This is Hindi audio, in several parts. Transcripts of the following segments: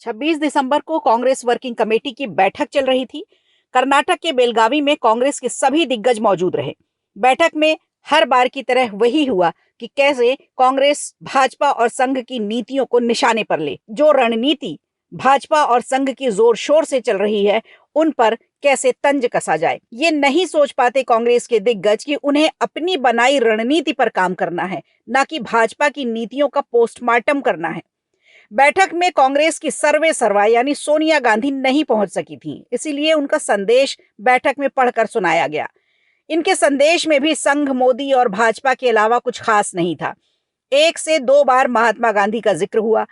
26 दिसंबर को कांग्रेस वर्किंग कमेटी की बैठक चल रही थी। कर्नाटक के बेलगावी में कांग्रेस के सभी दिग्गज मौजूद रहे। बैठक में हर बार की तरह वही हुआ कि कैसे कांग्रेस भाजपा और संघ की नीतियों को निशाने पर ले। जो रणनीति भाजपा और संघ की जोर शोर से चल रही है, उन पर कैसे तंज कसा जाए। ये नहीं सोच पाते कांग्रेस के दिग्गज कि उन्हें अपनी बनाई रणनीति पर काम करना है, न कि भाजपा की नीतियों का पोस्टमार्टम करना है। बैठक में कांग्रेस की सर्वे सर्वा यानी सोनिया गांधी नहीं पहुंच सकी थी, इसीलिए उनका संदेश बैठक में पढ़कर सुनाया गया। इनके संदेश में भी संघ, मोदी और भाजपा के अलावा कुछ खास नहीं था। 1 से 2 बार महात्मा गांधी का जिक्र हुआ।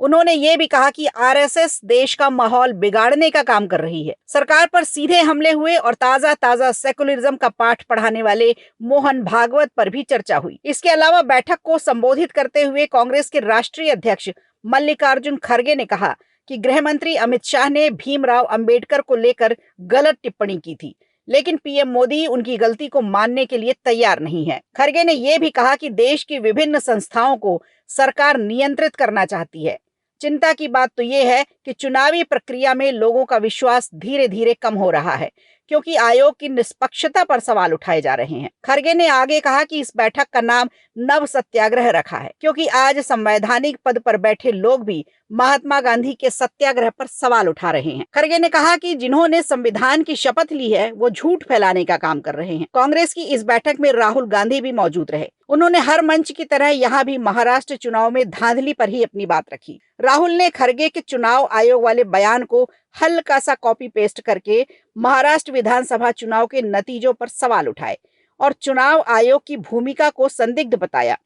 उन्होंने ये भी कहा कि आरएसएस देश का माहौल बिगाड़ने का काम कर रही है। सरकार पर सीधे हमले हुए और ताजा सेकुलरिज्म का पाठ पढ़ाने वाले मोहन भागवत पर भी चर्चा हुई। इसके अलावा बैठक को संबोधित करते हुए कांग्रेस के राष्ट्रीय अध्यक्ष मल्लिकार्जुन खड़गे ने कहा कि गृह मंत्री अमित शाह ने भीमराव अंबेडकर को लेकर गलत टिप्पणी की थी, लेकिन पीएम मोदी उनकी गलती को मानने के लिए तैयार नहीं है। खड़गे ने यह भी कहा कि देश की विभिन्न संस्थाओं को सरकार नियंत्रित करना चाहती है। चिंता की बात तो यह है कि चुनावी प्रक्रिया में लोगों का विश्वास धीरे धीरे कम हो रहा है, क्योंकि आयोग की निष्पक्षता पर सवाल उठाए जा रहे हैं। खड़गे ने आगे कहा कि इस बैठक का नाम नव सत्याग्रह रखा है, क्योंकि आज संवैधानिक पद पर बैठे लोग भी महात्मा गांधी के सत्याग्रह पर सवाल उठा रहे हैं। खड़गे ने कहा कि जिन्होंने संविधान की शपथ ली है, वो झूठ फैलाने का काम कर रहे हैं। कांग्रेस की इस बैठक में राहुल गांधी भी मौजूद रहे। उन्होंने हर मंच की तरह यहाँ भी महाराष्ट्र चुनाव में धांधली पर ही अपनी बात रखी। राहुल ने खड़गे के चुनाव आयोग वाले बयान को हल्का सा कॉपी पेस्ट करके महाराष्ट्र विधानसभा चुनाव के नतीजों पर सवाल उठाए और चुनाव आयोग की भूमिका को संदिग्ध बताया।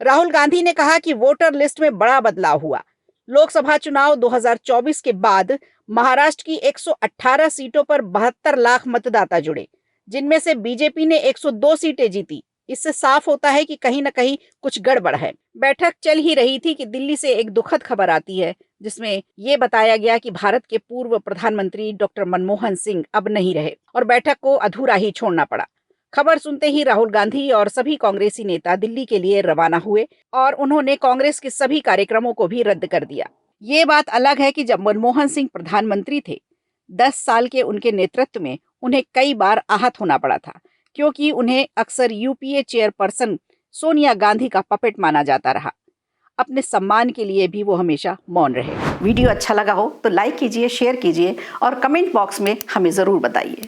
राहुल गांधी ने कहा कि वोटर लिस्ट में बड़ा बदलाव हुआ। लोकसभा चुनाव 2024 के बाद महाराष्ट्र की 118 सीटों पर 72 लाख मतदाता जुड़े, जिनमें से बीजेपी ने 102 सीटें जीती। इससे साफ होता है कि कहीं न कहीं कुछ गड़बड़ है। बैठक चल ही रही थी कि दिल्ली से एक दुखद खबर आती है, जिसमें ये बताया गया कि भारत के पूर्व प्रधानमंत्री डॉक्टर मनमोहन सिंह अब नहीं रहे और बैठक को अधूरा ही छोड़ना पड़ा। खबर सुनते ही राहुल गांधी और सभी कांग्रेसी नेता दिल्ली के लिए रवाना हुए और उन्होंने कांग्रेस के सभी कार्यक्रमों को भी रद्द कर दिया। ये बात अलग है कि जब मनमोहन सिंह प्रधानमंत्री थे, 10 साल के उनके नेतृत्व में उन्हें कई बार आहत होना पड़ा था, क्योंकि उन्हें अक्सर यूपीए चेयरपर्सन सोनिया गांधी का पपेट माना जाता रहा। अपने सम्मान के लिए भी वो हमेशा मौन रहे। वीडियो अच्छा लगा हो तो लाइक कीजिए, शेयर कीजिए और कमेंट बॉक्स में हमें ज़रूर बताइए।